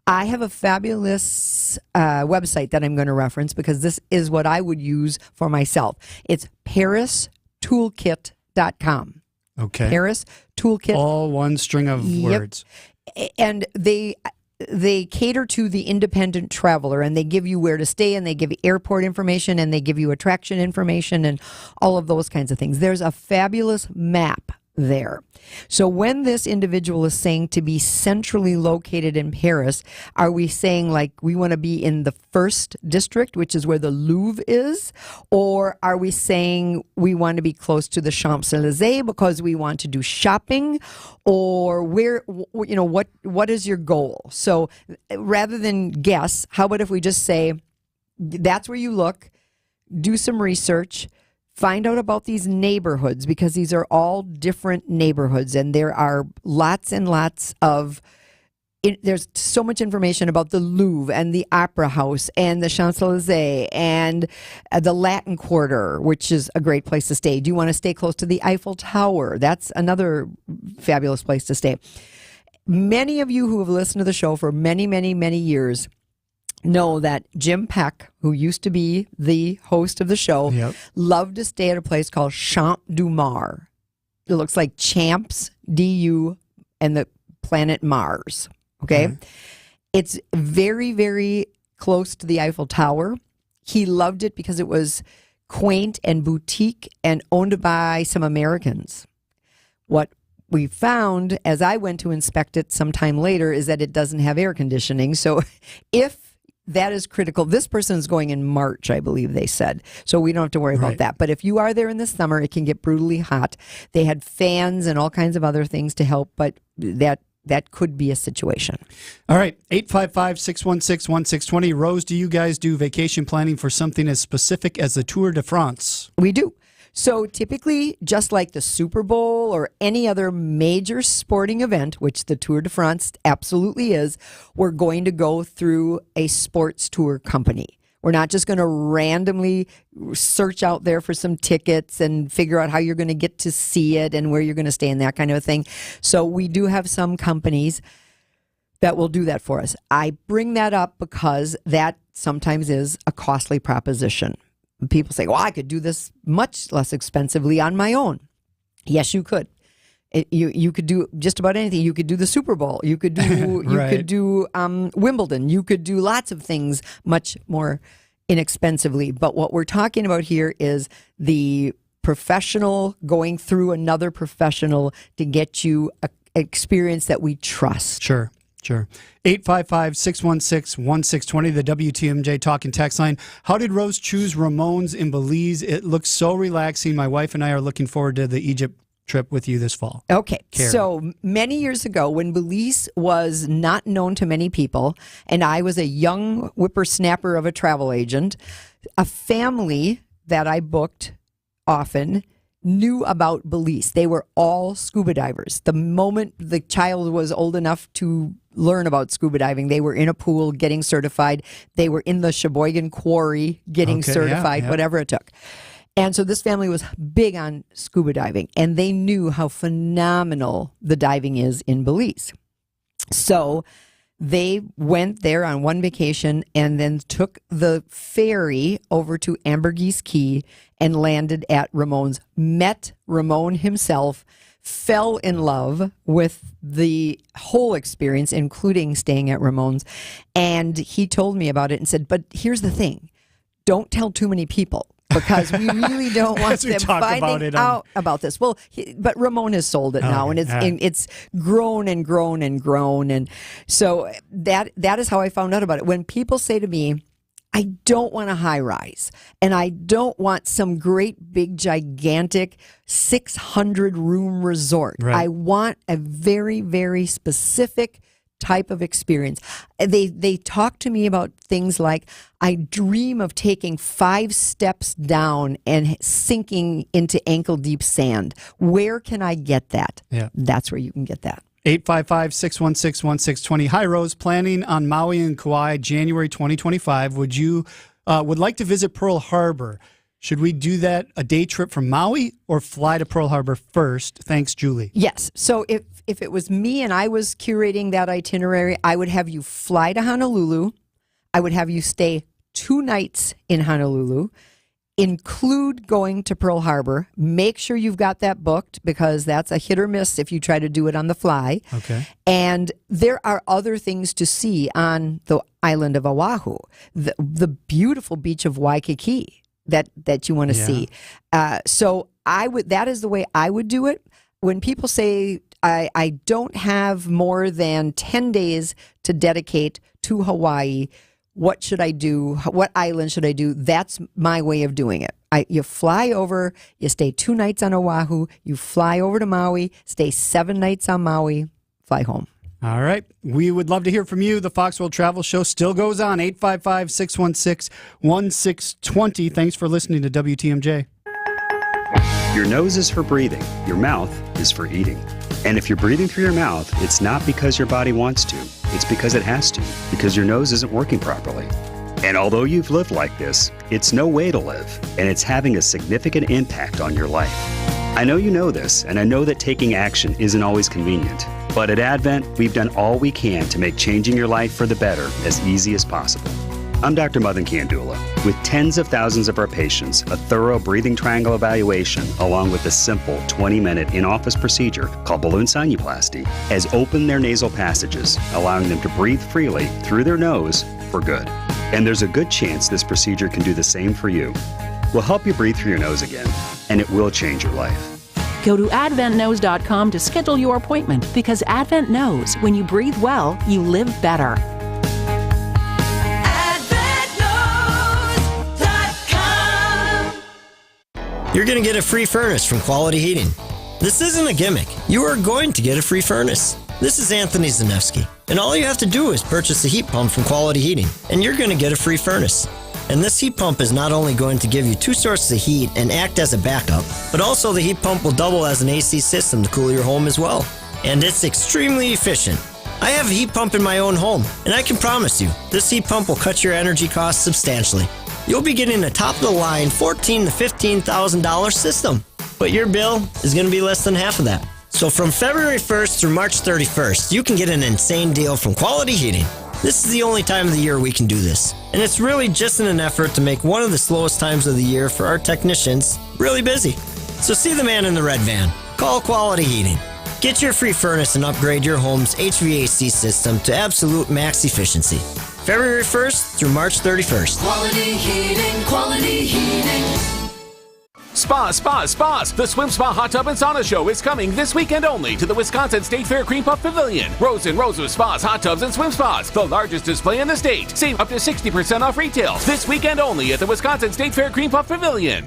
I have a fabulous website that I'm going to reference because this is what I would use for myself. It's paristoolkit.com. Okay. Paris Toolkit. All one string of words. And they cater to the independent traveler, and they give you where to stay, and they give you airport information, and they give you attraction information, and all of those kinds of things. There's a fabulous map there. So when this individual is saying to be centrally located in Paris, are we saying like we want to be in the first district, which is where the Louvre is? Or are we saying we want to be close to the Champs-Élysées because we want to do shopping? Or where, what is your goal? So rather than guess, how about if we just say, that's where you look, do some research, find out about these neighborhoods, because these are all different neighborhoods, and there are lots and lots of there's so much information about the Louvre and the Opera House and the Champs-Élysées and the Latin Quarter, which is a great place to stay. Do you want to stay close to the Eiffel Tower? That's another fabulous place to stay. Many of you who have listened to the show for many, many, many years know that Jim Peck, who used to be the host of the show, loved to stay at a place called Champ du Mars. It looks like Champs, D-U, and the planet Mars. Okay? It's very, very close to the Eiffel Tower. He loved it because it was quaint and boutique and owned by some Americans. What we found as I went to inspect it sometime later is that it doesn't have air conditioning. So if that is critical, this person's going in March, I believe they said. So we don't have to worry about that. But if you are there in the summer, it can get brutally hot. They had fans and all kinds of other things to help, but that could be a situation. All right, 855-616-1620. Rose, do you guys do vacation planning for something as specific as the Tour de France? We do. So typically, just like the Super Bowl or any other major sporting event, which the Tour de France absolutely is, we're going to go through a sports tour company. We're not just going to randomly search out there for some tickets and figure out how you're going to get to see it and where you're going to stay and that kind of thing. So we do have some companies that will do that for us. I bring that up because that sometimes is a costly proposition. People say, well, I could do this much less expensively on my own. Yes, you could. You could do just about anything. You could do the Super Bowl. You could do could do Wimbledon. You could do lots of things much more inexpensively. But what we're talking about here is the professional going through another professional to get you an experience that we trust. Sure. 855-616-1620, the WTMJ talk and text line. How did Rose choose Ramon's in Belize? It looks so relaxing. My wife and I are looking forward to the Egypt trip with you this fall. Okay, Karen. So many years ago when Belize was not known to many people, and I was a young whippersnapper of a travel agent, a family that I booked often knew about Belize. They were all scuba divers. The moment the child was old enough to learn about scuba diving, they were in a pool getting certified. They were in the Sheboygan Quarry getting certified, whatever it took. And so this family was big on scuba diving, and they knew how phenomenal the diving is in Belize. So they went there on one vacation and then took the ferry over to Ambergris Caye and landed at Ramon's, met Ramon himself, fell in love with the whole experience, including staying at Ramon's. And he told me about it and said, but here's the thing, don't tell too many people, because we really don't want them finding out about this. Well, but Ramon has sold it now, and it's grown and grown and grown. And so that is how I found out about it. When people say to me, I don't want a high rise, and I don't want some great big gigantic 600 room resort. Right. I want a very, very specific type of experience. They talk to me about things like, I dream of taking 5 steps down and sinking into ankle deep sand. Where can I get that? Yeah. That's where you can get that. 855-616-1620. Hi, Rose. Planning on Maui and Kauai, January 2025. Would like to visit Pearl Harbor? Should we do that a day trip from Maui or fly to Pearl Harbor first? Thanks, Julie. Yes. So if it was me and I was curating that itinerary, I would have you fly to Honolulu. I would have you stay 2 nights in Honolulu, include going to Pearl Harbor. Make sure you've got that booked, because that's a hit or miss if you try to do it on the fly. Okay. And there are other things to see on the island of Oahu. The beautiful beach of Waikiki that you want to see. So that is the way I would do it. When people say I don't have more than 10 days to dedicate to Hawaii, what should I do? What island should I do? That's my way of doing it. You fly over, you stay 2 nights on Oahu, you fly over to Maui, stay 7 nights on Maui, fly home. All right. We would love to hear from you. The Fox World Travel Show still goes on. 855-616-1620. Thanks for listening to WTMJ. Your nose is for breathing. Your mouth is for eating. And if you're breathing through your mouth, it's not because your body wants to. It's because it has to, because your nose isn't working properly. And although you've lived like this, it's no way to live, and it's having a significant impact on your life. I know you know this, and I know that taking action isn't always convenient. But at Advent, we've done all we can to make changing your life for the better as easy as possible. I'm Dr. Madan Kandula. With tens of thousands of our patients, a thorough breathing triangle evaluation, along with a simple 20-minute in-office procedure called balloon sinuplasty, has opened their nasal passages, allowing them to breathe freely through their nose for good. And there's a good chance this procedure can do the same for you. will help you breathe through your nose again, and it will change your life. Go to AdventKnows.com to schedule your appointment because Advent knows when you breathe well, you live better. You're going to get a free furnace from Quality Heating. This isn't a gimmick. You are going to get a free furnace. This is Anthony Zanevsky, and all you have to do is purchase a heat pump from Quality Heating, and you're going to get a free furnace. And this heat pump is not only going to give you 2 sources of heat and act as a backup, but also the heat pump will double as an AC system to cool your home as well. And it's extremely efficient. I have a heat pump in my own home, and I can promise you, this heat pump will cut your energy costs substantially. You'll be getting a top-of-the-line $14,000 to $15,000 system, but your bill is going to be less than half of that. So from February 1st through March 31st, you can get an insane deal from Quality Heating. This is the only time of the year we can do this. And it's really just in an effort to make one of the slowest times of the year for our technicians really busy. So see the man in the red van. Call Quality Heating. Get your free furnace and upgrade your home's HVAC system to absolute max efficiency. February 1st through March 31st. Quality Heating, Quality Heating. Spas. The Swim Spa Hot Tub and Sauna Show is coming this weekend only to the Wisconsin State Fair Cream Puff Pavilion. Rows and rows of spas, hot tubs, and swim spas. The largest display in the state. Save up to 60% off retail. This weekend only at the Wisconsin State Fair Cream Puff Pavilion.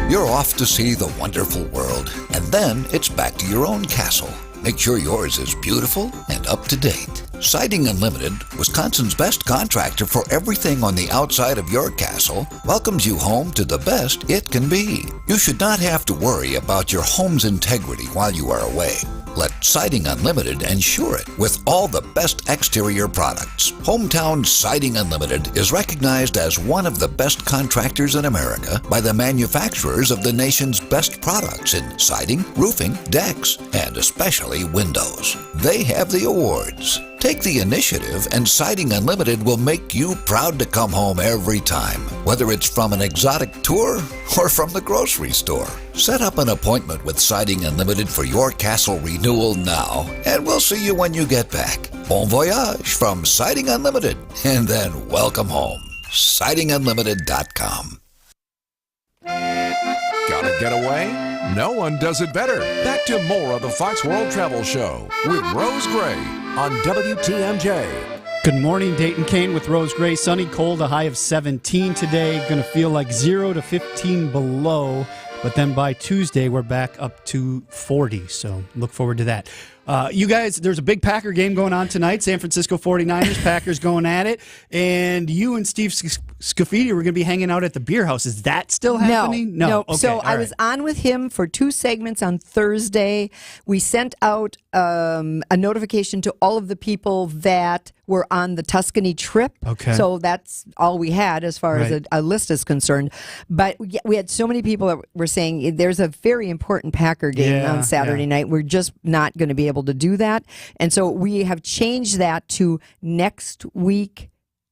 You're off to see the wonderful world, and then it's back to your own castle. Make sure yours is beautiful and up to date. Siding Unlimited, Wisconsin's best contractor for everything on the outside of your castle, welcomes you home to the best it can be. You should not have to worry about your home's integrity while you are away. Let Siding Unlimited ensure it with all the best exterior products. Hometown Siding Unlimited is recognized as one of the best contractors in America by the manufacturers of the nation's best products in siding, roofing, decks, and especially windows. They have the awards. Take the initiative and Siding Unlimited will make you proud to come home every time, whether it's from an exotic tour or from the grocery store. Set up an appointment with Siding Unlimited for your castle renewal now, and we'll see you when you get back. Bon voyage from Siding Unlimited, and then welcome home. SidingUnlimited.com. Gotta get away? No one does it better. Back to more of the Fox World Travel Show with Rose Gray on WTMJ. Good morning, Dayton Kane with Rose Gray. Sunny, cold, a high of 17 today. Going to feel like 0 to 15 below. But then by Tuesday, we're back up to 40. So look forward to that. You guys, there's a big Packer game going on tonight. San Francisco 49ers, Packers going at it. And you and Steve Scafidi were going to be hanging out at the beer house. Is that still happening? No. Okay, so I was on with him for 2 segments on Thursday. We sent out a notification to all of the people that were on the Tuscany trip. Okay. So that's all we had as far as a list is concerned. But we had so many people that were saying there's a very important Packer game on Saturday night. We're just not going to be able to do that. And so we have changed that to next week,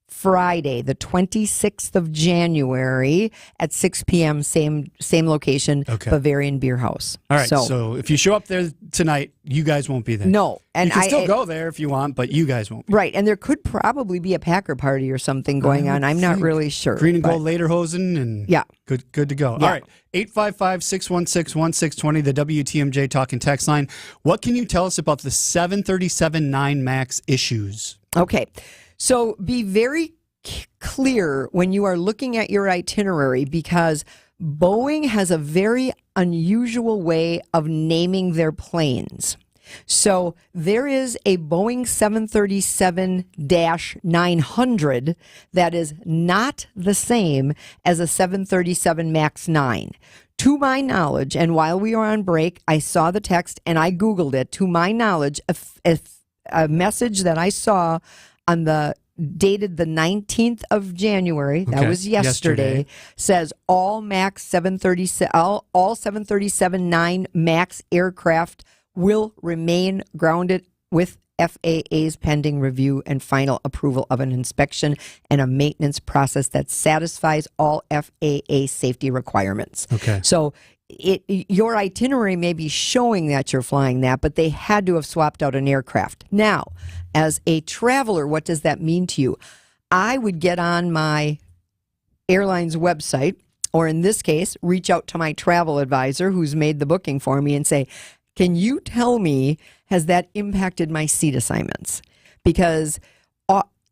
Friday, the 26th of January at 6 p.m., same location, Bavarian Beer House. All right, so if you show up there tonight, you guys won't be there. No. And you can still go there if you want, but you guys won't be. Right, and there could probably be a Packer party or something going on. I'm not really sure. Green and gold lederhosen, and good to go. Yeah. All right, 855-616-1620, the WTMJ talking text line. What can you tell us about the 737-9 MAX issues? Okay. So be very clear when you are looking at your itinerary because Boeing has a very unusual way of naming their planes. So there is a Boeing 737-900 that is not the same as a 737 MAX 9. To my knowledge, and while we were on break, I saw the text and I Googled it. To my knowledge, a message that I saw on the dated the 19th of January, that was yesterday, says all MAX 737, all 737-9 MAX aircraft will remain grounded with FAA's pending review and final approval of an inspection and a maintenance process that satisfies all FAA safety requirements. Okay. So your itinerary may be showing that you're flying that, but they had to have swapped out an aircraft. Now, as a traveler, what does that mean to you? I would get on my airline's website, or in this case, reach out to my travel advisor who's made the booking for me and say, can you tell me, has that impacted my seat assignments? Because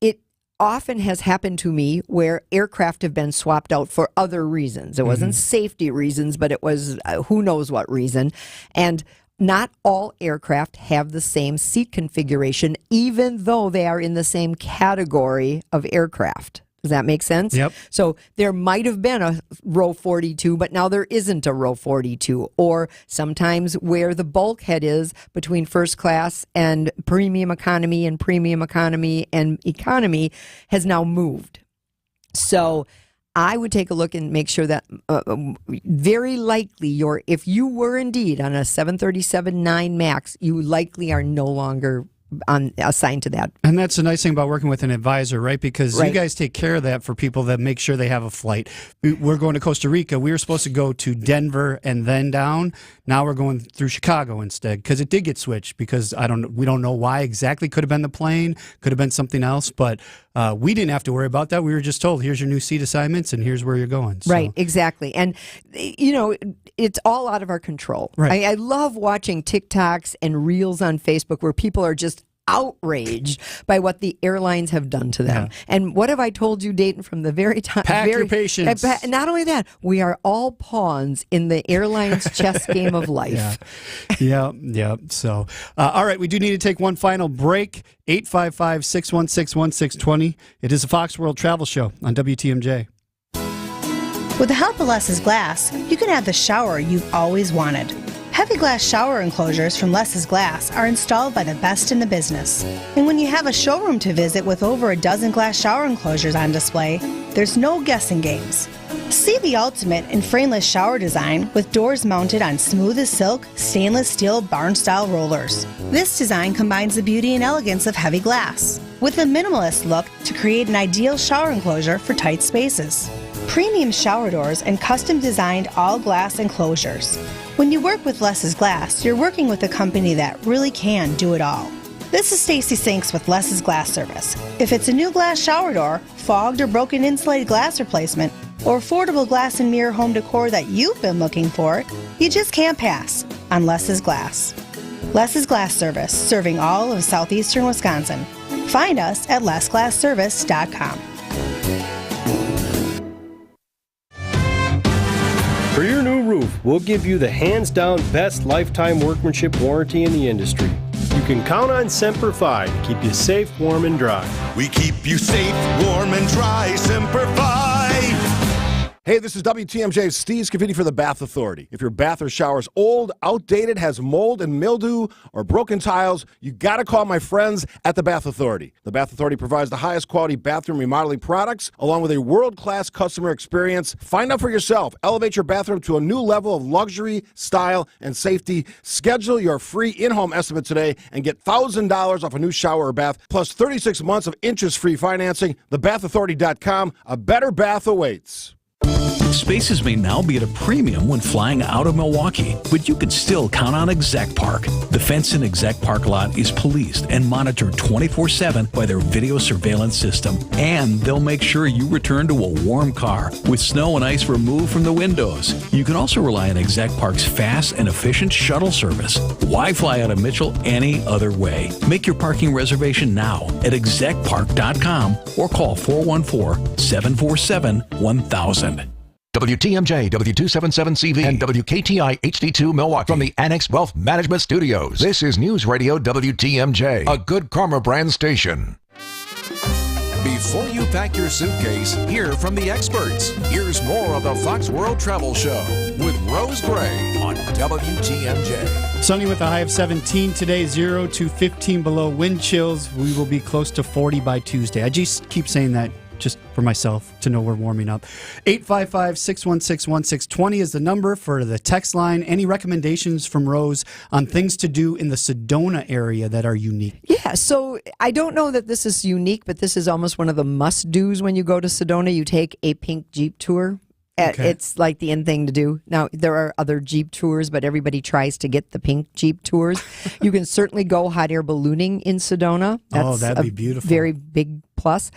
it often has happened to me where aircraft have been swapped out for other reasons. It wasn't safety reasons, but it was who knows what reason. And not all aircraft have the same seat configuration, even though they are in the same category of aircraft. Does that make sense? Yep. So there might have been a row 42, but now there isn't a row 42. Or sometimes where the bulkhead is between first class and premium economy and economy has now moved. So I would take a look and make sure that very likely if you were indeed on a 737-9 MAX, you likely are no longer assigned to that. And that's the nice thing about working with an advisor, right? Because you guys take care of that for people that make sure they have a flight. We're going to Costa Rica. We were supposed to go to Denver and then down. Now we're going through Chicago instead because it did get switched because we don't know why exactly. Could have been the plane, could have been something else, but we didn't have to worry about that. We were just told, here's your new seat assignments and here's where you're going. So. Right, exactly. And, it's all out of our control. Right. I love watching TikToks and Reels on Facebook where people are just outraged by what the airlines have done to them. Yeah. And what have I told you, Dayton, from the very time? Pack your patience. Not only that, we are all pawns in the airline's chess game of life. Yeah. So, all right, we do need to take one final break. 855-616-1620. It is a Fox World Travel Show on WTMJ. With the help of Less's Glass, you can have the shower you've always wanted. Heavy glass shower enclosures from Less's Glass are installed by the best in the business. And when you have a showroom to visit with over a dozen glass shower enclosures on display, there's no guessing games. See the ultimate in frameless shower design with doors mounted on smooth as silk, stainless steel barn-style rollers. This design combines the beauty and elegance of heavy glass with a minimalist look to create an ideal shower enclosure for tight spaces. Premium shower doors and custom-designed all-glass enclosures. When you work with Less's Glass, you're working with a company that really can do it all. This is Stacy Sinks with Less's Glass Service. If it's a new glass shower door, fogged or broken insulated glass replacement, or affordable glass and mirror home decor that you've been looking for, you just can't pass on Less's Glass. Less's Glass Service, serving all of southeastern Wisconsin. Find us at lessglassservice.com. For your new roof, we'll give you the hands-down best lifetime workmanship warranty in the industry. You can count on Semper Fi to keep you safe, warm, and dry. We keep you safe, warm, and dry. Semper Fi. Hey, this is WTMJ's Steve Scavini for the Bath Authority. If your bath or shower is old, outdated, has mold and mildew, or broken tiles, you got to call my friends at the Bath Authority. The Bath Authority provides the highest quality bathroom remodeling products, along with a world-class customer experience. Find out for yourself. Elevate your bathroom to a new level of luxury, style, and safety. Schedule your free in-home estimate today and get $1,000 off a new shower or bath, plus 36 months of interest-free financing. TheBathAuthority.com. A better bath awaits. Spaces may now be at a premium when flying out of Milwaukee, but you can still count on Exec Park. The fence in Exec Park lot is policed and monitored 24/7 by their video surveillance system, and they'll make sure you return to a warm car with snow and ice removed from the windows. You can also rely on Exec Park's fast and efficient shuttle service. Why fly out of Mitchell any other way? Make your parking reservation now at execpark.com or call 414-747-1000. WTMJ, W277CV, and WKTI HD2 Milwaukee from the Annex Wealth Management Studios. This is News Radio WTMJ, a Good Karma brand station. Before you pack your suitcase, hear from the experts. Here's more of the Fox World Travel Show with Rose Gray on WTMJ. Sunny with a high of 17 today, 0 to 15 below wind chills. We will be close to 40 by Tuesday. I just keep saying that just for myself to know we're warming up. 855-616-1620 is the number for the text line. Any recommendations from Rose on things to do in the Sedona area that are unique? Yeah, so I don't know that this is unique, but this is almost one of the must-dos when you go to Sedona. You take a pink Jeep tour. Okay. It's like the in thing to do. Now, there are other Jeep tours, but everybody tries to get the pink Jeep tours. You can certainly go hot air ballooning in Sedona. That's that'd be beautiful. Very big plus.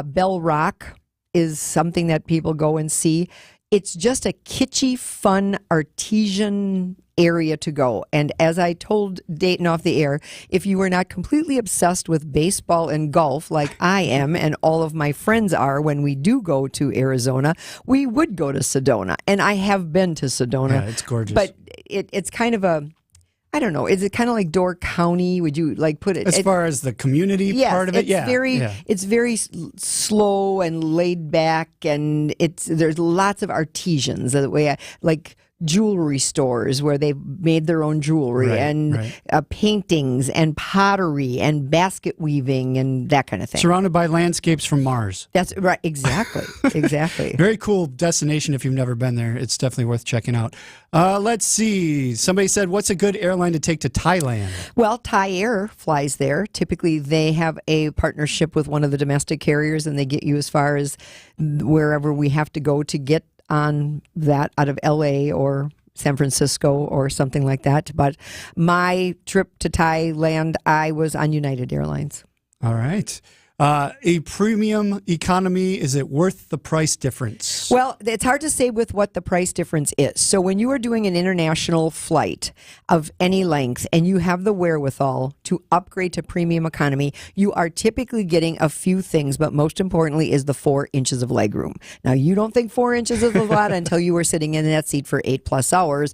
Bell Rock is something that people go and see. It's just a kitschy, fun, artesian area to go. And as I told Dayton off the air, if you were not completely obsessed with baseball and golf like I am and all of my friends are when we do go to Arizona, we would go to Sedona. And I have been to Sedona. Yeah, it's gorgeous. But it's kind of a, I don't know, is it kind of like Door County? Would you like put it? As far as the community part of it, It's very slow and laid back, and there's lots of artisans, the way like jewelry stores where they've made their own jewelry, and paintings and pottery and basket weaving and that kind of thing. Surrounded by landscapes from Mars. That's right. Exactly. Exactly. Very cool destination if you've never been there. It's definitely worth checking out. Let's see. Somebody said, what's a good airline to take to Thailand? Well, Thai Air flies there. Typically, they have a partnership with one of the domestic carriers, and they get you as far as wherever we have to go to get on that out of LA or San Francisco or something like that. But my trip to Thailand, I was on United Airlines. All right. A premium economy, is it worth the price difference? Well, it's hard to say with what the price difference is. So when you are doing an international flight of any length and you have the wherewithal to upgrade to premium economy, you are typically getting a few things, but most importantly is the 4 inches of legroom. Now, you don't think 4 inches is a lot until you were sitting in that seat for 8+ hours.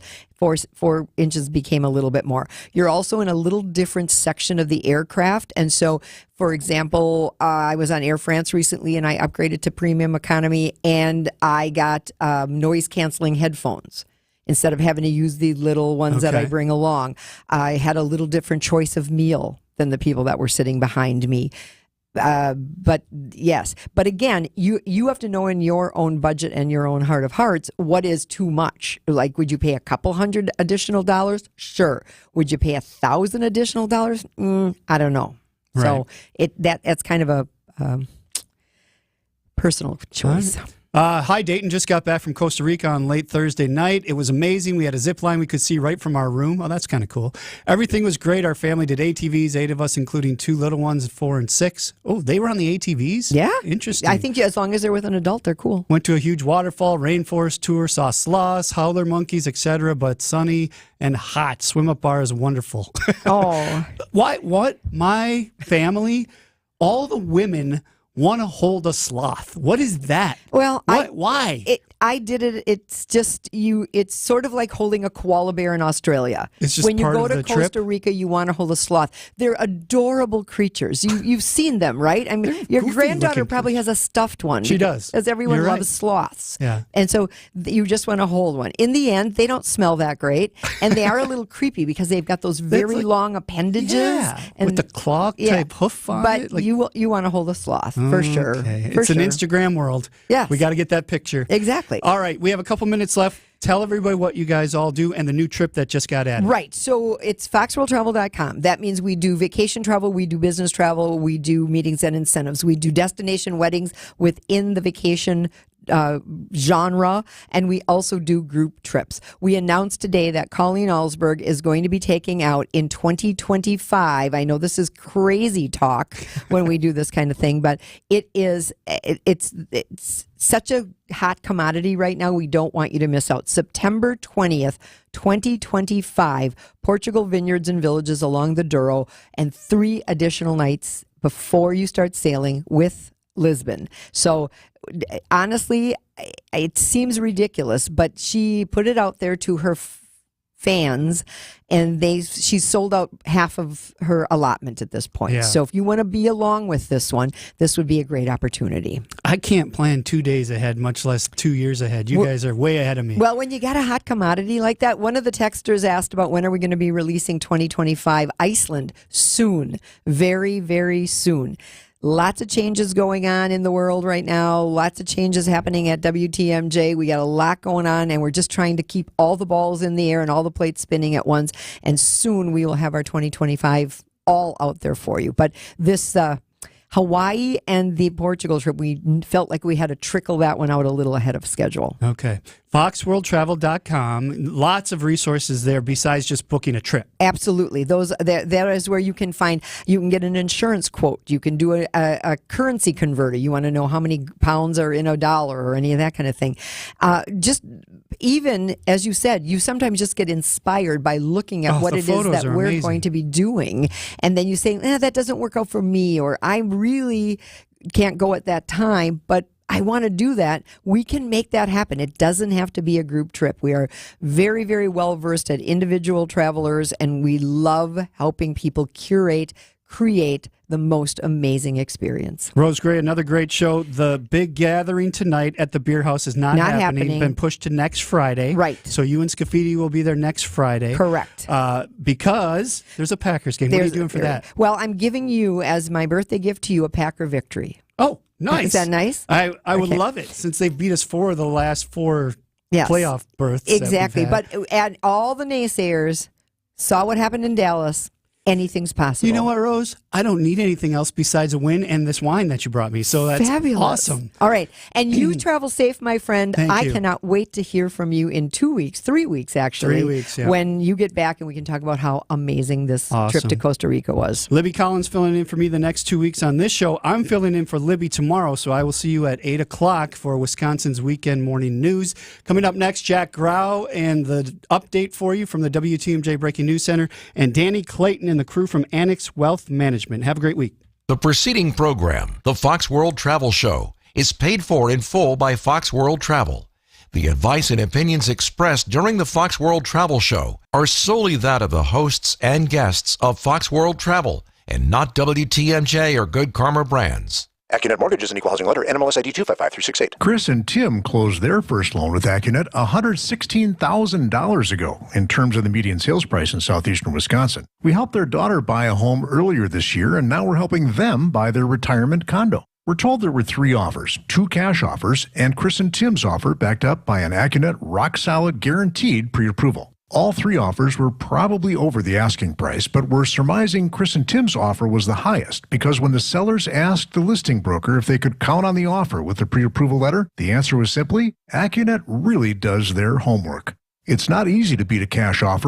4 inches became a little bit more. You're also in a little different section of the aircraft. And so, for example, I was on Air France recently and I upgraded to premium economy, and I got noise canceling headphones. Instead of having to use the little ones that I bring along, I had a little different choice of meal than the people that were sitting behind me. But yes, but again, you have to know in your own budget and your own heart of hearts what is too much. Like, would you pay a couple $100 additional dollars? Sure. Would you pay $1,000 additional dollars? I don't know. Right. So that's kind of a personal choice. Hi, Dayton. Just got back from Costa Rica on late Thursday night. It was amazing. We had a zip line we could see right from our room. Oh, that's kind of cool. Everything was great. Our family did ATVs, 8 of us, including 2 little ones, 4 and 6. Oh, they were on the ATVs? Yeah. Interesting. I think as long as they're with an adult, they're cool. Went to a huge waterfall, rainforest tour, saw sloths, howler monkeys, etc., but sunny and hot. Swim up bar is wonderful. Oh. What? My family, all the women want to hold a sloth. What is that? Well, why? I did it. It's just it's sort of like holding a koala bear in Australia. It's just when you part go of to the Costa trip? Rica, you want to hold a sloth. They're adorable creatures. You've seen them, right? I mean, your goofy granddaughter looking probably has a stuffed one. She does. Because everyone You're loves right. sloths. Yeah. And so you just want to hold one. In the end, they don't smell that great, and they are a little creepy because they've got those very long appendages. Yeah, and with the claw type hoof on but it. Like, you want to hold a sloth for sure. okay. For It's an sure. Instagram world. Yes. We got to get that picture. Exactly. All right. We have a couple minutes left. Tell everybody what you guys all do and the new trip that just got added. Right. So it's foxworldtravel.com. That means we do vacation travel, we do business travel, we do meetings and incentives. We do destination weddings within the vacation genre, and we also do group trips. We announced today that Colleen Alsberg is going to be taking out in 2025. I know this is crazy talk when we do this kind of thing, but it's such a hot commodity right now. We don't want you to miss out. September 20th, 2025, Portugal Vineyards and Villages along the Douro, and 3 additional nights before you start sailing with Lisbon. So honestly, it seems ridiculous, but she put it out there to her fans, and she's sold out half of her allotment at this point. Yeah. So if you want to be along with this one, this would be a great opportunity. I can't plan 2 days ahead, much less 2 years ahead. You guys are way ahead of me. Well, when you got a hot commodity like that, one of the texters asked about when are we going to be releasing 2025 Iceland? Soon. Very, very soon. Lots of changes going on in the world right now. Lots of changes happening at WTMJ. We got a lot going on, and we're just trying to keep all the balls in the air and all the plates spinning at once. And soon we will have our 2025 all out there for you. But this Hawaii and the Portugal trip, we felt like we had to trickle that one out a little ahead of schedule. Okay. FoxWorldTravel.com. Lots of resources there besides just booking a trip. Absolutely. That is where you can get an insurance quote. You can do a currency converter. You want to know how many pounds are in a dollar or any of that kind of thing. Just even, as you said, you sometimes just get inspired by looking at what it is that we're amazing. Going to be doing. And then you say, that doesn't work out for me, or I really can't go at that time, but I want to do that. We can make that happen. It doesn't have to be a group trip. We are very, very well versed at individual travelers, and we love helping people create the most amazing experience. Rose Gray, another great show. The big gathering tonight at the Beer House is not happening. Been pushed to next Friday. Right. So you and Scafidi will be there next Friday. Correct. Because there's a Packers game. What are you doing for that? Well, I'm giving you, as my birthday gift to you, a Packer victory. Oh, nice. Is that nice? I would love it, since they beat us 4 of the last 4 playoff berths. Exactly. But all the naysayers saw what happened in Dallas. Anything's possible. You know what, Rose? I don't need anything else besides a win and this wine that you brought me. So that's fabulous. Awesome. All right. And you travel safe, my friend. Thank you. Cannot wait to hear from you in 2 weeks, 3 weeks, actually. 3 weeks, yeah. When you get back and we can talk about how amazing this trip to Costa Rica was. Libby Collins filling in for me the next 2 weeks on this show. I'm filling in for Libby tomorrow, so I will see you at 8 o'clock for Wisconsin's Weekend Morning News. Coming up next, Jack Grau and the update for you from the WTMJ Breaking News Center, and Danny Clayton and the crew from Annex Wealth Management. Have a great week. The preceding program, the Fox World Travel Show, is paid for in full by Fox World Travel. The advice and opinions expressed during the Fox World Travel Show are solely that of the hosts and guests of Fox World Travel and not WTMJ or Good Karma Brands. Accunet Mortgage is an equal housing lender. NMLS ID 255368. Chris and Tim closed their first loan with Accunet $116,000 ago in terms of the median sales price in southeastern Wisconsin. We helped their daughter buy a home earlier this year, and now we're helping them buy their retirement condo. We're told there were 3 offers, 2 cash offers, and Chris and Tim's offer backed up by an Accunet rock-solid guaranteed pre-approval. All 3 offers were probably over the asking price, but we're surmising Chris and Tim's offer was the highest because when the sellers asked the listing broker if they could count on the offer with the pre-approval letter, the answer was simply, Accunet really does their homework. It's not easy to beat a cash offer